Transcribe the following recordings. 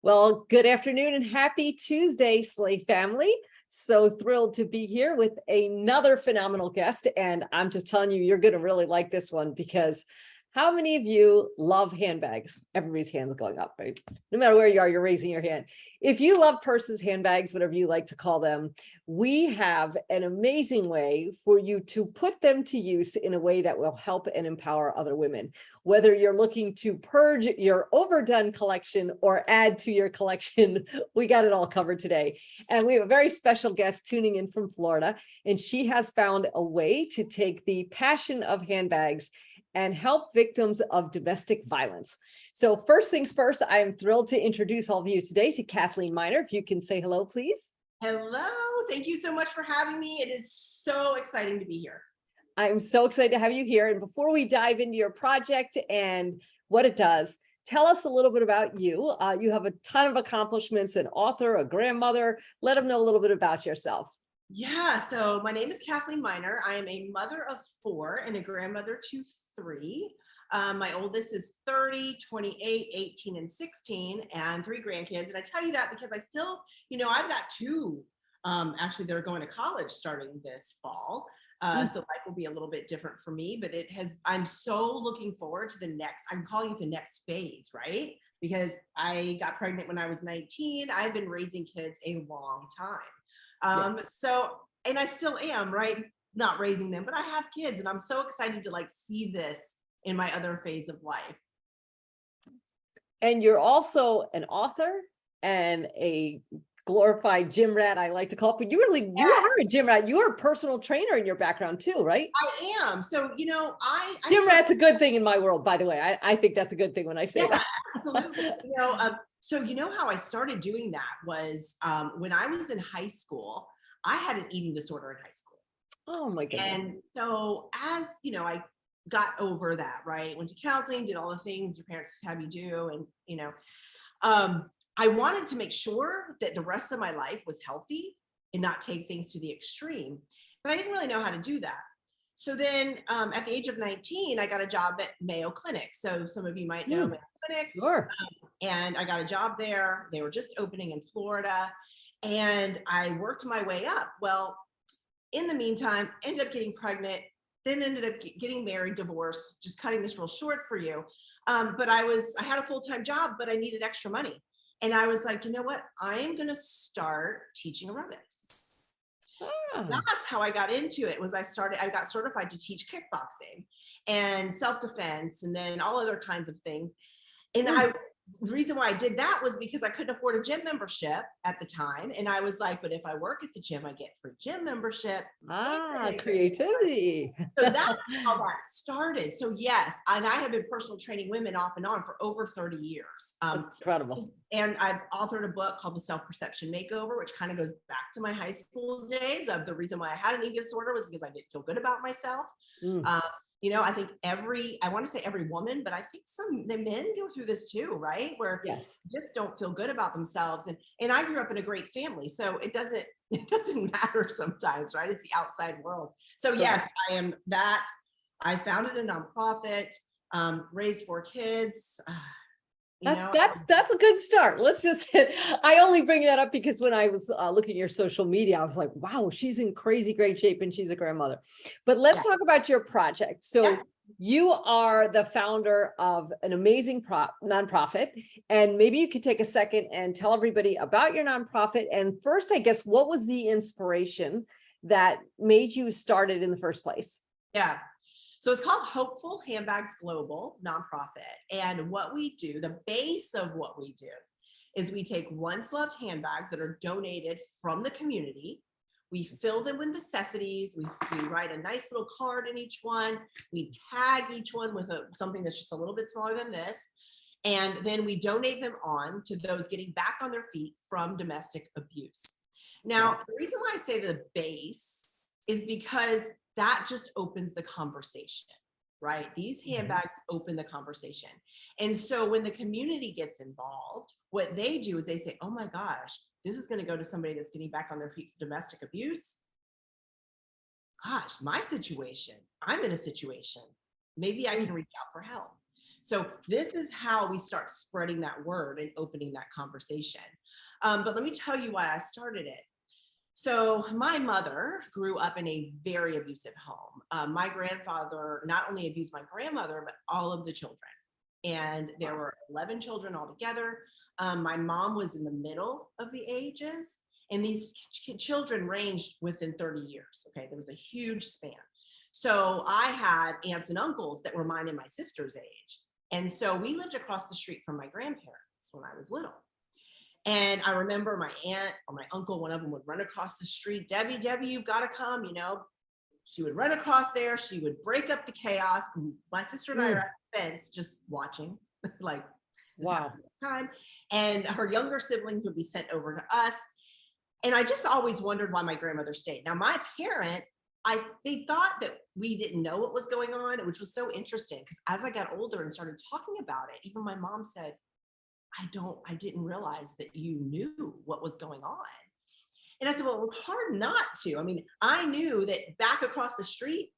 Well, good afternoon and happy Tuesday, SLAE family. So thrilled to be here with another phenomenal guest. And I'm just telling you, you're going to really like this one because how many of you love handbags? Everybody's hands going up, right? No matter where you are, you're raising your hand. If you love purses, handbags, whatever you like to call them, we have an amazing way for you to put them to use in a way that will help and empower other women. Whether you're looking to purge your overdone collection or add to your collection, we got it all covered today. And we have a very special guest tuning in from Florida, and she has found a way to take the passion of handbags and help victims of domestic violence. So first things first, I am thrilled to introduce all of you today to Kathleen Miner. If you can say hello, please. Hello, thank you so much for having me. It is so exciting to be here. I'm so excited to have you here. And before we dive into your project and what it does, tell us a little bit about you. You have a ton of accomplishments, an author, a grandmother. Let them know a little bit about yourself. Yeah, so my name is Kathleen Miner. I am a mother of 4 and a grandmother to 3. My oldest is 30, 28, 18, and 16, and 3 grandkids. And I tell you that because I still, I've got 2 actually that are going to college starting this fall. So life will be a little bit different for me, but I'm so looking forward to the next, I'm calling it the next phase, right? Because I got pregnant when I was 19. I've been raising kids a long time. And I still am, right? Not raising them, but I have kids and I'm so excited to see this in my other phase of life. And you're also an author and a glorified gym rat, I like to call it, but you are a gym rat. You're a personal trainer in your background too, right? I am. So, Gym rat's a good thing in my world, by the way. I think that's a good thing when I say that. Absolutely. So how I started doing that was when I was in high school, I had an eating disorder in high school. Oh my goodness. And so as, I got over that, right? Went to counseling, did all the things your parents have you do. And, I wanted to make sure that the rest of my life was healthy and not take things to the extreme, but I didn't really know how to do that. So then at the age of 19, I got a job at Mayo Clinic. So some of you might know Mayo Clinic. Sure. And I got a job there. They were just opening in Florida and I worked my way up. Well, in the meantime, ended up getting pregnant, then ended up getting married, divorced, just cutting this real short for you. But I had a full-time job, but I needed extra money. And I was like, you know what? I am going to start teaching aerobics. So that's how I got into it. I got certified to teach kickboxing and self-defense and then all other kinds of things. And the reason why I did that was because I couldn't afford a gym membership at the time. And I was like, but if I work at the gym, I get free gym membership. Creativity. So that's how that started. So yes, and I have been personal training women off and on for over 30 years. That's incredible. And I've authored a book called The Self-Perception Makeover, which kind of goes back to my high school days of the reason why I had an eating disorder was because I didn't feel good about myself. I think I want to say every woman, but I think the men go through this too, right? Where yes, just don't feel good about themselves. And I grew up in a great family, so it doesn't matter sometimes, right? It's the outside world. So yes, I am that. I founded a nonprofit, raised 4 kids. That's a good start. I only bring that up because when I was looking at your social media, I was like, wow, she's in crazy great shape and she's a grandmother. But let's talk about your project. So you are the founder of an amazing nonprofit, and maybe you could take a second and tell everybody about your nonprofit. And first, I guess, what was the inspiration that made you start it in the first place? Yeah. So it's called Hopeful Handbags Global Nonprofit. And what we do, the base of what we do, is we take once loved handbags that are donated from the community. We fill them with necessities. We write a nice little card in each one. We tag each one with something that's just a little bit smaller than this. And then we donate them on to those getting back on their feet from domestic abuse. Now, the reason why I say the base is because that just opens the conversation, right? These handbags open the conversation. And so when the community gets involved, what they do is they say, oh my gosh, this is going to go to somebody that's getting back on their feet for domestic abuse. Gosh, my situation, I'm in a situation. Maybe I can reach out for help. So this is how we start spreading that word and opening that conversation. But let me tell you why I started it. So my mother grew up in a very abusive home. My grandfather not only abused my grandmother, but all of the children. And there were 11 children altogether. My mom was in the middle of the ages, and these children ranged within 30 years. Okay, there was a huge span. So I had aunts and uncles that were mine and my sister's age. And so we lived across the street from my grandparents when I was little. And I remember my aunt or my uncle, one of them would run across the street. Debbie, you've got to come, you know. She would run across there. She would break up the chaos. My sister and I are at the fence just watching, like, wow. Time. And her younger siblings would be sent over to us. And I just always wondered why my grandmother stayed. Now, my parents, they thought that we didn't know what was going on, which was so interesting because as I got older and started talking about it, even my mom said, I didn't realize that you knew what was going on. And I said, well, it was hard not to. I mean, I knew that back across the street,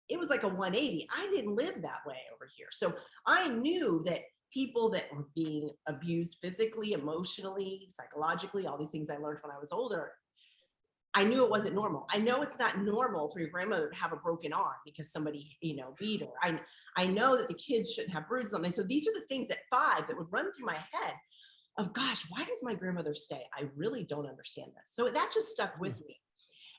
it was like a 180. I didn't live that way over here. So I knew that people that were being abused physically, emotionally, psychologically, all these things I learned when I was older, I knew it wasn't normal. I know it's not normal for your grandmother to have a broken arm because somebody, you know, beat her. I know that the kids shouldn't have bruises on them. So these are the things at 5 that would run through my head of, gosh, why does my grandmother stay? I really don't understand this. So that just stuck with me.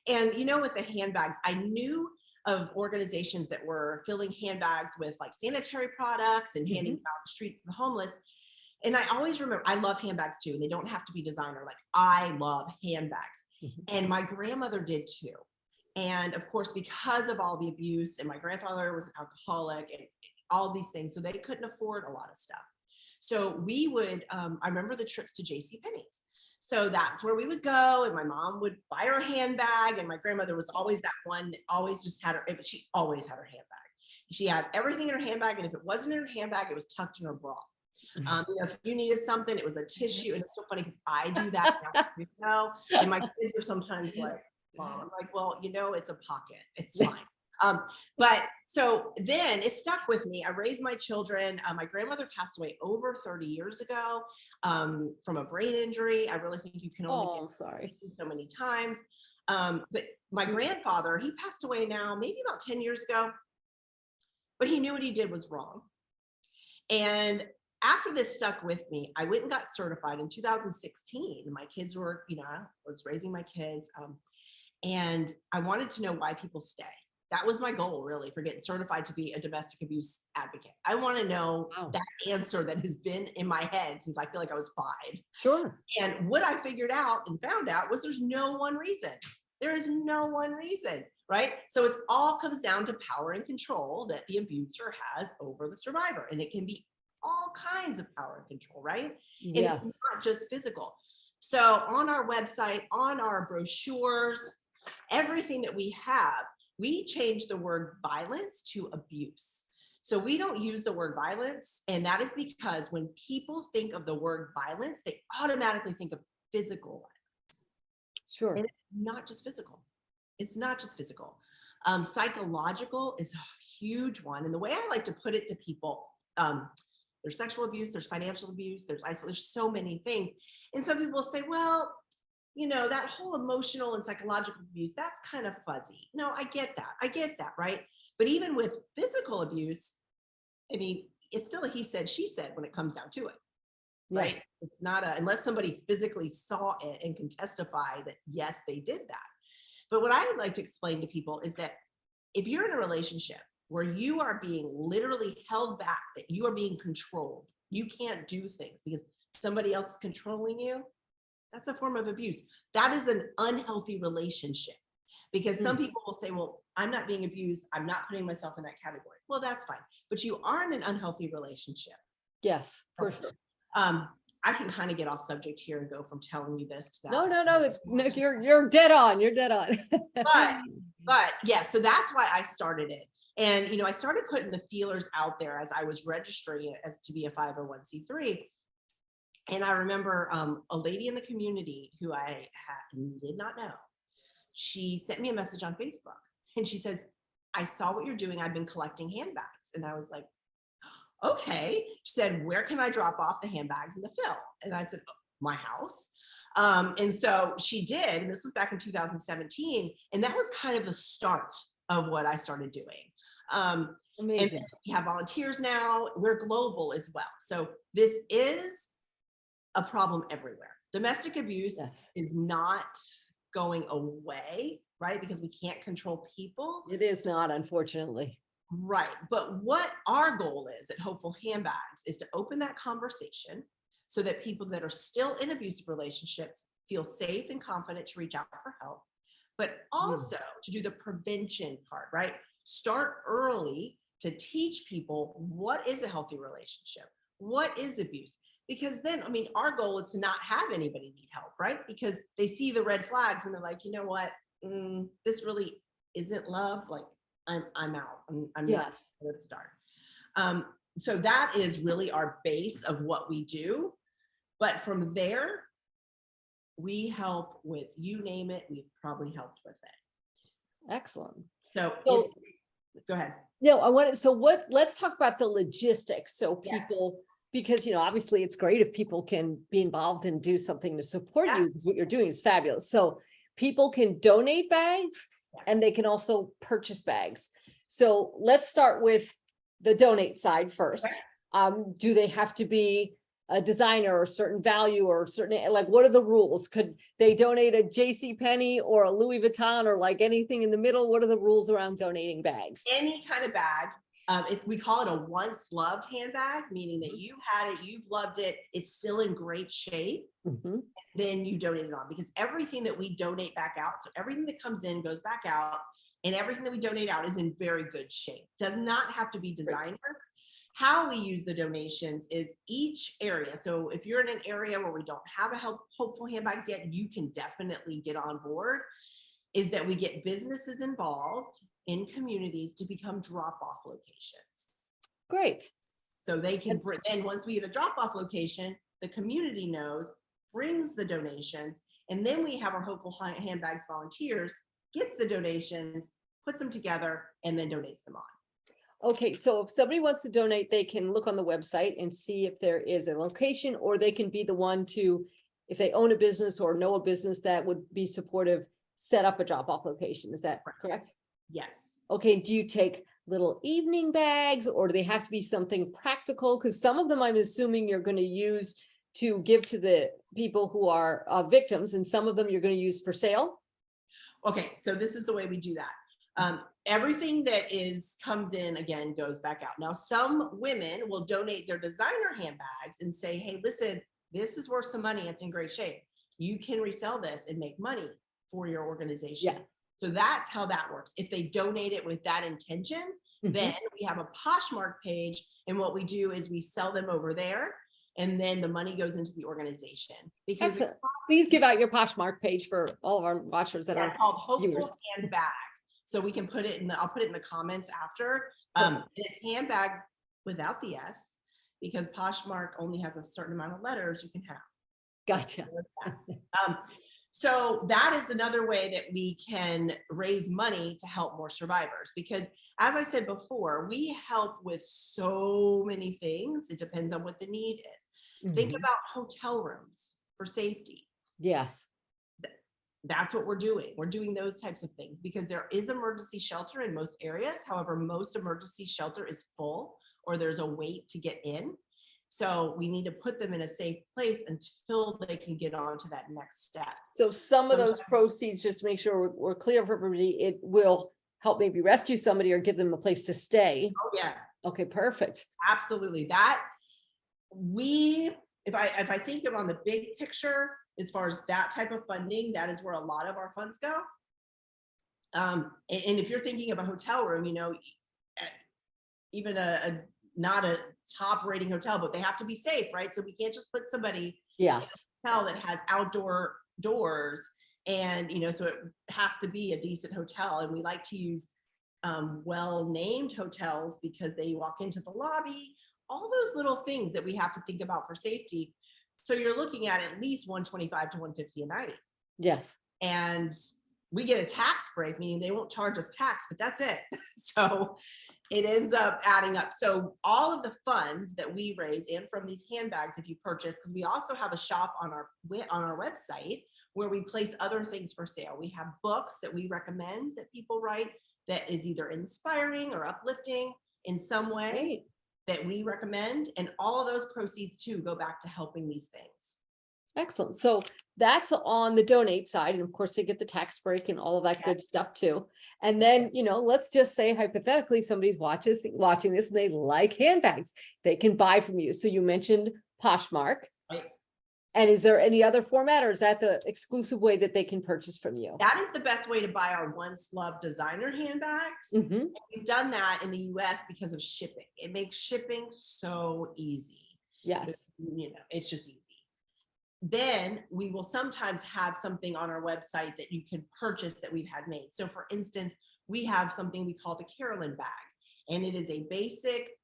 And, you know, with the handbags, I knew of organizations that were filling handbags with like sanitary products and handing them out the street to the homeless. And I always remember, I love handbags too, and they don't have to be designer. Like, I love handbags. And my grandmother did too. And of course, because of all the abuse, and my grandfather was an alcoholic and all these things, so they couldn't afford a lot of stuff. So we would, I remember the trips to JCPenney's. So that's where we would go, and my mom would buy her a handbag, and my grandmother was always that one that always just had her, but she always had her handbag. She had everything in her handbag, and if it wasn't in her handbag, it was tucked in her bra. You know, if you needed something, it was a tissue. And it's so funny because I do that now, you know, and my kids are sometimes like, Mom, I'm like, well, you know, it's a pocket. It's fine. But so then it stuck with me. I raised my children. My grandmother passed away over 30 years ago from a brain injury. I really think you can only get sorry so many times. But my grandfather, he passed away now, maybe about 10 years ago, but he knew what he did was wrong. And after this stuck with me, I went and got certified in 2016. My kids were, you know, I was raising my kids. And I wanted to know why people stay. That was my goal, really, for getting certified to be a domestic abuse advocate. I want to know that answer that has been in my head since I feel like I was 5. Sure. And what I figured out and found out was there's no one reason. There is no one reason, right? So it all comes down to power and control that the abuser has over the survivor. And it can be all kinds of power and control, right? Yes. And it's not just physical. So on our website, on our brochures, everything that we have, we changed the word violence to abuse. So we don't use the word violence. And that is because when people think of the word violence, they automatically think of physical violence. Sure. And it's not just physical. It's not just physical. Psychological is a huge one. And the way I like to put it to people, there's sexual abuse, there's financial abuse, there's isolation, there's so many things. And some people say, well, you know, that whole emotional and psychological abuse, that's kind of fuzzy. No, I get that, right? But even with physical abuse, I mean, it's still a he said, she said when it comes down to it, right? Yes. It's not unless somebody physically saw it and can testify that, yes, they did that. But what I like to explain to people is that if you're in a relationship where you are being literally held back, that you are being controlled, you can't do things because somebody else is controlling you, that's a form of abuse. That is an unhealthy relationship because some people will say, well, I'm not being abused. I'm not putting myself in that category. Well, that's fine. But you are in an unhealthy relationship. Yes, for sure. I can kind of get off subject here and go from telling you this to that. No, it's you're dead on. You're dead on. but yeah, so that's why I started it. And, you know, I started putting the feelers out there as I was registering it as to be a 501c3. And I remember a lady in the community who I did not know, she sent me a message on Facebook and she says, I saw what you're doing. I've been collecting handbags. And I was like, okay. She said, where can I drop off the handbags and the fill? And I said, "Oh, my house." And so she did, and this was back in 2017. And that was kind of the start of what I started doing. And then Amazing. we have volunteers now. We're global as well. So this is a problem everywhere. Domestic abuse Yes. is not going away, right? Because we can't control people. It is not, unfortunately. Right. But what our goal is at Hopeful Handbags is to open that conversation so that people that are still in abusive relationships feel safe and confident to reach out for help, but also to do the prevention part, right? Start early to teach people what is a healthy relationship, what is abuse. Because then, I mean, our goal is to not have anybody need help, right? Because they see the red flags and they're like, you know what, this really isn't love. Like, I'm out. I'm not. Yes. Let's start. So that is really our base of what we do. But from there, we help with, you name it, we've probably helped with it. Excellent. So So- go ahead. No, let's talk about the logistics. So Yes. people, because, obviously it's great if people can be involved and do something to support Yeah. you, because what you're doing is fabulous. So people can donate bags Yes. and they can also purchase bags. So let's start with the donate side first. Okay. Do they have to be a designer or a certain value or certain, like, what are the rules? Could they donate a J.C. Penney or a Louis Vuitton or like anything in the middle? What are the rules around donating bags? Any kind of bag. We call it a once loved handbag, meaning that you had it, you've loved it, it's still in great shape. Mhm. Then you donate it on, because everything that we donate back out, so everything that comes in goes back out, and everything that we donate out is in very good shape. Does not have to be designer. How we use the donations is each area. So if you're in an area where we don't have a Hopeful Handbags yet, you can definitely get on board. Is that we get businesses involved in communities to become drop-off locations. Great. So they can bring, and once we have a drop-off location, the community knows, brings the donations, and then we have our Hopeful Handbags volunteers, gets the donations, puts them together, and then donates them on. Okay, so if somebody wants to donate, they can look on the website and see if there is a location, or they can be the one to, if they own a business or know a business that would be supportive, set up a drop-off location. Is that correct? Yes. Okay, do you take little evening bags, or do they have to be something practical? Because some of them I'm assuming you're going to use to give to the people who are victims, and some of them you're going to use for sale. Okay, so this is the way we do that. Everything that comes in, again, goes back out. Now, some women will donate their designer handbags and say, hey, listen, this is worth some money. It's in great shape. You can resell this and make money for your organization. Yes. So that's how that works. If they donate it with that intention, then we have a Poshmark page. And what we do is we sell them over there, and then the money goes into the organization. Because please give out your Poshmark page for all of our watchers that are called Hopeful viewers. Handbag. So we can put it in I'll put it in the comments after. It's handbag without the S, because Poshmark only has a certain amount of letters you can have. Gotcha. So that is another way that we can raise money to help more survivors, because as I said before, we help with so many things. It depends on what the need is. Think about hotel rooms for safety. Yes. That's what we're doing. We're doing those types of things because there is emergency shelter in most areas. However, most emergency shelter is full, or there's a wait to get in. So we need to put them in a safe place until they can get on to that next step. So some of those proceeds, just make sure we're clear for everybody, it will help maybe rescue somebody or give them a place to stay. Oh yeah. Okay, perfect. Absolutely. If I think of on the big picture, as far as that type of funding, that is where a lot of our funds go. And if you're thinking of a hotel room, even not a top rating hotel, but they have to be safe, right? So we can't just put somebody in a hotel that has outdoor doors, and so it has to be a decent hotel. And we like to use well-named hotels because they walk into the lobby, all those little things that we have to think about for safety. So you're looking at least $125 to $150 a night. Yes. And we get a tax break, meaning they won't charge us tax, but that's it. So it ends up adding up. So all of the funds that we raise and from these handbags, if you purchase, because we also have a shop on our website where we place other things for sale. We have books that we recommend that people write that is either inspiring or uplifting in some way. Great. That we recommend, and all of those proceeds too go back to helping these things. Excellent. So that's on the donate side. And of course, they get the tax break and all of that good stuff too. And then, let's just say hypothetically, somebody's watching this and they like handbags. They can buy from you. So you mentioned Poshmark. Right. And is there any other format, or is that the exclusive way that they can purchase from you? That is the best way to buy our Once Loved designer handbags. Mhm. We've done that in the US because of shipping. It makes shipping so easy. Yes. It's just easy. Then we will sometimes have something on our website that you can purchase that we've had made. So for instance, we have something we call the Carolyn bag, and it is a basic,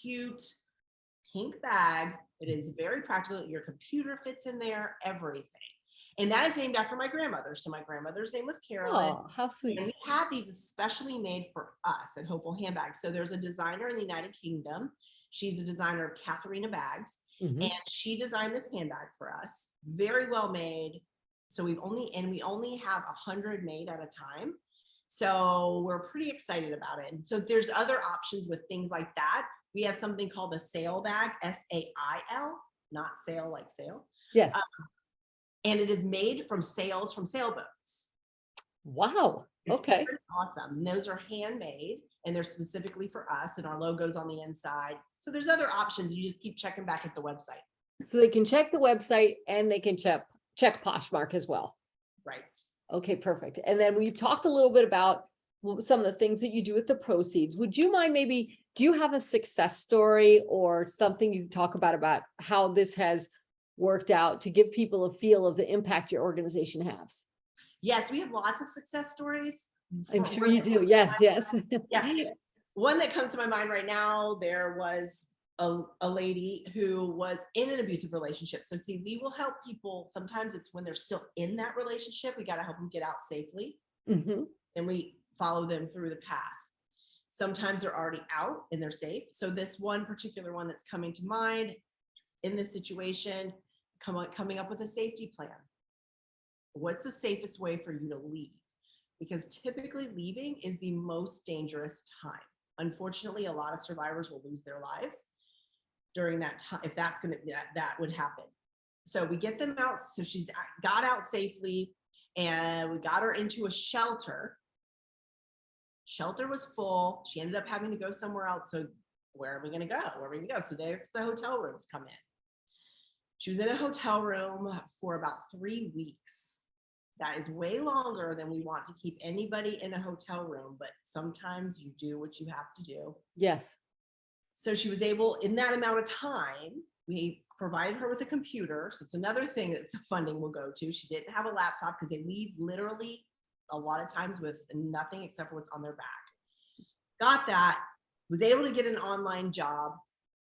cute, pink bag. It is very practical. Your computer fits in there, everything. And that is named after my grandmother. So my grandmother's name was Carolyn. Oh, how sweet. And we have these especially made for us at Hopeful Handbags. So there's a designer in the United Kingdom. She's a designer of Kathleen Bags. Mhm. And she designed this handbag for us. Very well made. So we only have 100 made at a time. So we're pretty excited about it. And so there's other options with things like that. We have something called the sail bag, SAIL, not sail like sail. Yes. And it is made from sails from sailboats. Wow. It's Okay. awesome. And those are handmade and they're specifically for us, and our logo's on the inside. So there's other options. You just keep checking back at the website. So they can check the website and they can check Poshmark as well. Right. Okay, perfect. And then we talked a little bit about some of the things that you do with the proceeds. Would you mind do you have a success story or something you talk about how this has worked out to give people a feel of the impact your organization has? Yes, we have lots of success stories. I'm sure you do. Yes, yes. Yeah. One that comes to my mind right now, there was a lady who was in an abusive relationship. So see, we will help people. Sometimes it's when they're still in that relationship, we got to help them get out safely. Mhm. And we follow them through the path. Sometimes they're already out and they're safe. So this one particular one that's coming to mind in this situation, coming up with a safety plan. What's the safest way for you to leave? Because typically leaving is the most dangerous time. Unfortunately, a lot of survivors will lose their lives during that time, if that would happen. So we get them out. So she's got out safely and we got her into a shelter. Shelter was full. She ended up having to go somewhere else. So where are we going to go? Where are we going to go? So there's the hotel rooms come in. She was in a hotel room for about 3 weeks. That is way longer than we want to keep anybody in a hotel room, but sometimes you do what you have to do. Yes. So she was able, in that amount of time, we provided her with a computer. So it's another thing that funding will go to. She didn't have a laptop because they leave literally a lot of times with nothing except for what's on their back. Got that, was able to get an online job.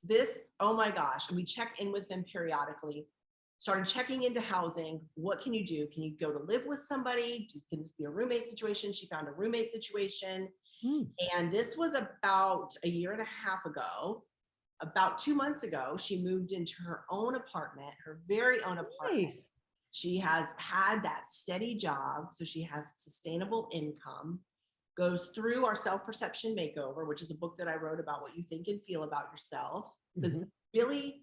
This, oh my gosh, and we check in with them periodically. Started checking into housing. What can you do? Can you go to live with somebody? Can this be a roommate situation? She found a roommate situation. And this was about a year and a half ago. About 2 months ago, she moved into her own apartment, her very own apartment. Nice. She has had that steady job, so she has sustainable income, goes through our self-perception makeover, which is a book that I wrote about what you think and feel about yourself. Because really,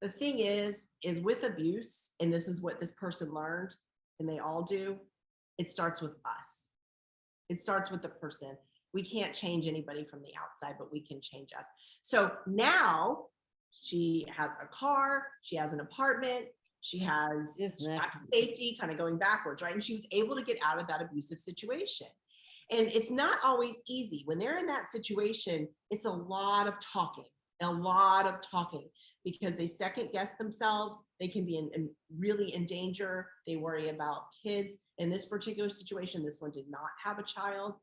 the thing is with abuse, and this is what this person learned, and they all do, it starts with us. It starts with the person. We can't change anybody from the outside, but we can change us. So now she has a car, she has an apartment, she has safety, kind of going backwards, right? And she was able to get out of that abusive situation. And it's not always easy. When they're in that situation, it's a lot of talking, because they second guess themselves. They can be really in danger. They worry about kids. In this particular situation, this one did not have a child.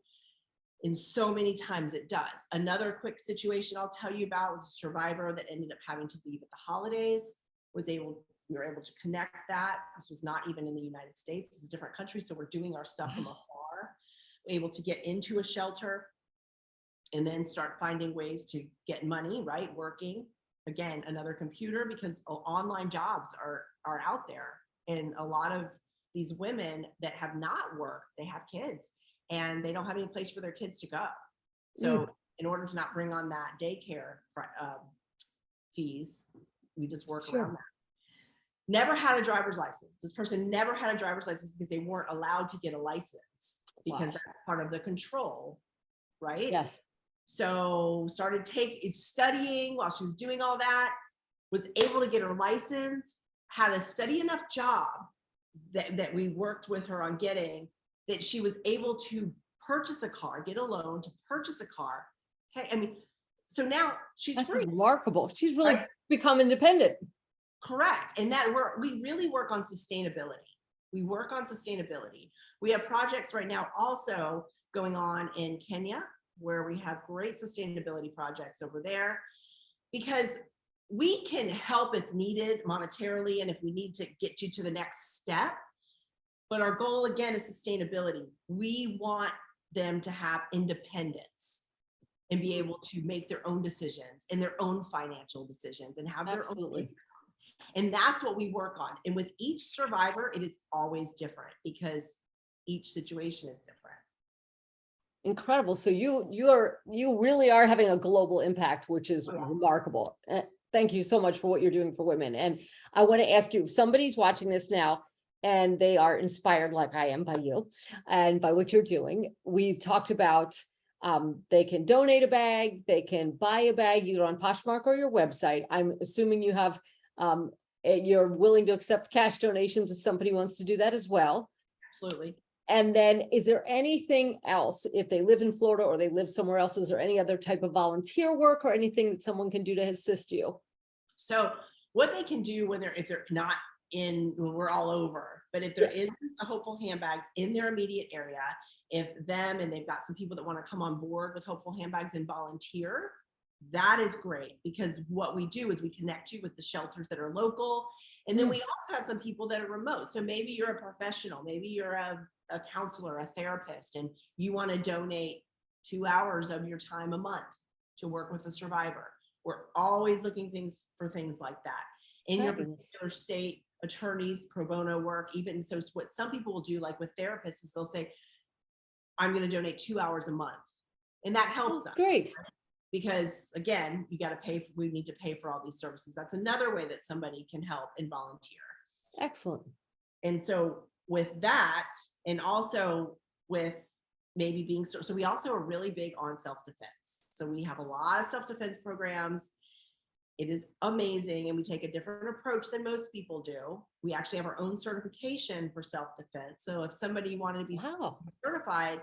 And so many times it does. Another quick situation I'll tell you about was a survivor that ended up having to leave at the holidays, was able we were able to connect that. This was not even in the United States. This is a different country. So we're doing our stuff from afar, able to get into a shelter and then start finding ways to get money, right? Working, again, another computer, because online jobs are out there. And a lot of these women that have not worked, they have kids and they don't have any place for their kids to go. So in order to not bring on that daycare fees, we just work around that. Never had a driver's license. This person never had a driver's license because they weren't allowed to get a license, because that's part of the control, right? Yes. So started studying while she was doing all that, was able to get her license, had a steady enough job that we worked with her on getting, that she was able to purchase a car, get a loan to purchase a car. Okay, I mean, so now she's That's free. remarkable. She's really become independent. Correct. And that we really work on sustainability. We work on sustainability. We have projects right now also going on in Kenya, where we have great sustainability projects over there, because we can help if needed monetarily and if we need to get you to the next step. But our goal again is sustainability. We want them to have independence and be able to make their own decisions and their own financial decisions and have their own income. And that's what we work on. And with each survivor, it is always different because each situation is different. Incredible. So you really are having a global impact, which is remarkable. Thank you so much for what you're doing for women. And I want to ask you, if somebody's watching this now and they are inspired like I am by you and by what you're doing, we've talked about they can donate a bag, they can buy a bag, either on Poshmark or your website. I'm assuming you have you're willing to accept cash donations if somebody wants to do that as well. Absolutely. And then is there anything else, if they live in Florida or they live somewhere else, is there any other type of volunteer work or anything that someone can do to assist you? So what they can do if they're not in, we're all over, but if there isn't a Hopeful Handbags in their immediate area, if and they've got some people that want to come on board with Hopeful Handbags and volunteer, that is great, because what we do is we connect you with the shelters that are local. And then we also have some people that are remote. So maybe you're a professional, maybe you're a counselor, a therapist, and you want to donate 2 hours of your time a month to work with a survivor. We're always looking for things like that. In your particular state, attorneys, pro bono work, even so what some people will do, like with therapists, is they'll say, I'm going to donate 2 hours a month. And that helps us. Great. Because again, we need to pay for all these services. That's another way that somebody can help and volunteer. Excellent. And so with that, and also with maybe being, so we also are really big on self-defense. So we have a lot of self-defense programs. It is amazing. And we take a different approach than most people do. We actually have our own certification for self-defense. So if somebody wanted to be certified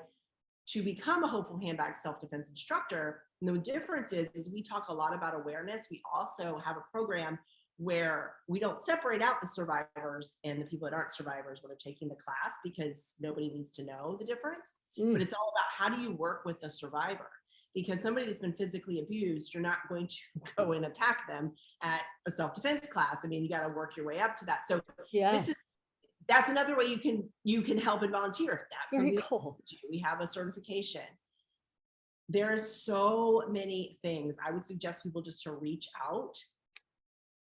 to become a Hopeful Handbag self-defense instructor, and the difference is we talk a lot about awareness. We also have a program where we don't separate out the survivors and the people that aren't survivors when they're taking the class, because nobody needs to know the difference. But it's all about, how do you work with a survivor? Because somebody that's been physically abused, you're not going to go and attack them at a self-defense class. I mean, you got to work your way up to that. So that's another way you can help and volunteer. If that's very something cool. We have a certification. There's so many things. I would suggest people just to reach out,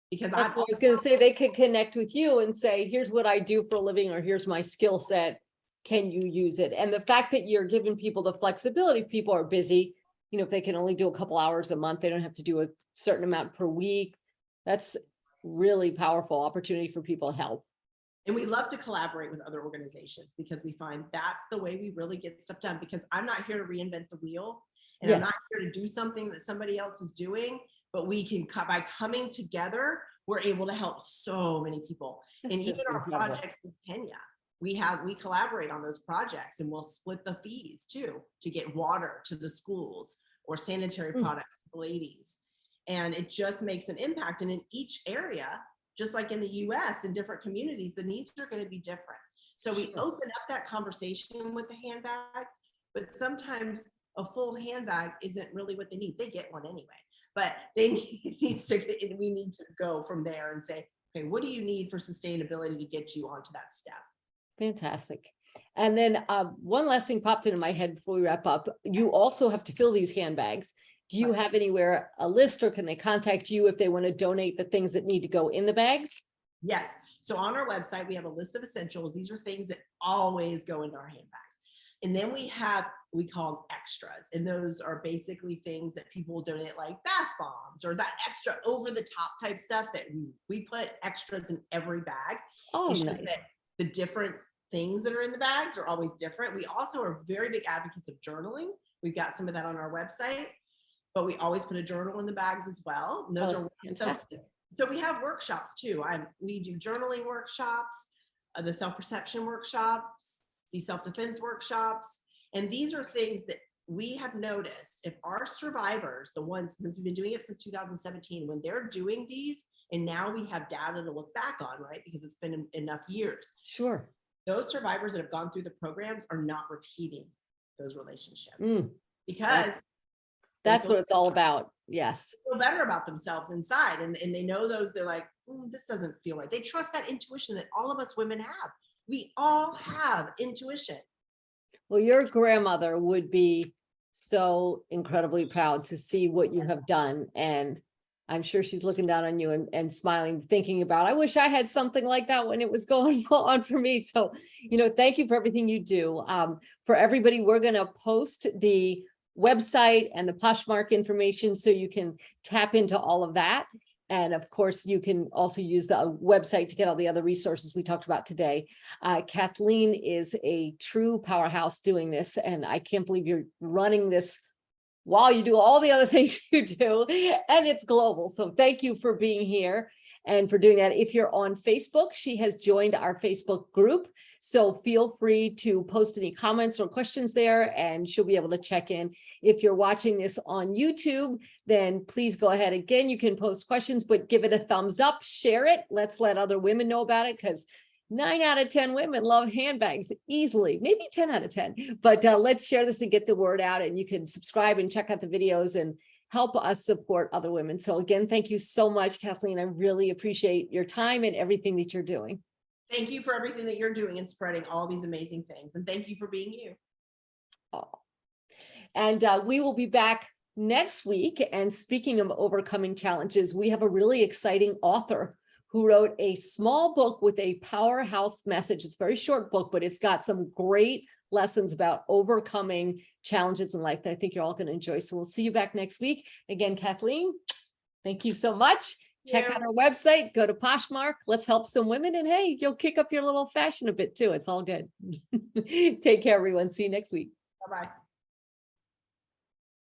because That's what I was going to say. They could connect with you and say, here's what I do for a living, or here's my skill set. Can you use it? And the fact that you're giving people the flexibility, people are busy. You know, if they can only do a couple hours a month, they don't have to do a certain amount per week. That's really powerful opportunity for people to help. And we love to collaborate with other organizations, because we find that's the way we really get stuff done, because I'm not here to reinvent the wheel, and I'm not here to do something that somebody else is doing, but we can, by coming together, we're able to help so many people. That's, and even our projects in Kenya, we collaborate on those projects, and we'll split the fees too, to get water to the schools or sanitary products to the ladies. And it just makes an impact. And in each area, just like in the US, in different communities, the needs are going to be different. So we open up that conversation with the handbags, but sometimes a full handbag isn't really what they need. They get one anyway, but we need to go from there and say, okay, what do you need for sustainability to get you onto that step? Fantastic. And then one last thing popped into my head before we wrap up. You also have to fill these handbags. Do you have anywhere a list, or can they contact you if they want to donate the things that need to go in the bags? Yes. So on our website, we have a list of essentials. These are things that always go into our handbags. And then we call them extras. And those are basically things that people will donate, like bath bombs or that extra over the top type stuff that we put extras in every bag. Oh, It's nice. just that the different things that are in the bags are always different. We also are very big advocates of journaling. We've got some of that on our website, but we always put a journal in the bags as well. And those Oh, are fantastic. so we have workshops too. We do journaling workshops, the self-perception workshops, the self-defense workshops. And these are things that we have noticed, if our survivors, the ones, since we've been doing it since 2017, when they're doing these, and now we have data to look back on, right? Because it's been enough years. Sure. Those survivors that have gone through the programs are not repeating those relationships That's because what it's all about. Yes. feel better about themselves inside, and they know those, they're like, this doesn't feel right. They trust that intuition that all of us women have. We all have intuition. Well, your grandmother would be so incredibly proud to see what you have done. And I'm sure she's looking down on you and smiling, thinking about, I wish I had something like that when it was going on for me. So, thank you for everything you do. For everybody, we're going to post the website and the Poshmark information so you can tap into all of that. And of course, you can also use the website to get all the other resources we talked about today. Kathleen is a true powerhouse doing this, and I can't believe you're running this while you do all the other things you do, and it's global. So thank you for being here and for doing that. If you're on Facebook, she has joined our Facebook group. So feel free to post any comments or questions there, and she'll be able to check in. If you're watching this on YouTube, then please go ahead. Again, you can post questions, but give it a thumbs up, share it. Let's let other women know about it, because 9 out of 10 women love handbags easily, maybe 10 out of 10. But let's share this and get the word out, and you can subscribe and check out the videos and help us support other women. So again, thank you so much, Kathleen. I really appreciate your time and everything that you're doing. Thank you for everything that you're doing and spreading all these amazing things. And thank you for being you. Oh. And we will be back next week. And speaking of overcoming challenges, we have a really exciting author who wrote a small book with a powerhouse message. It's a very short book, but it's got some great lessons about overcoming challenges in life that I think you're all going to enjoy. So we'll see you back next week. Again, Kathleen, thank you so much. Check out our website, go to Poshmark. Let's help some women. And hey, you'll kick up your little fashion a bit too. It's all good. Take care, everyone. See you next week. Bye-bye.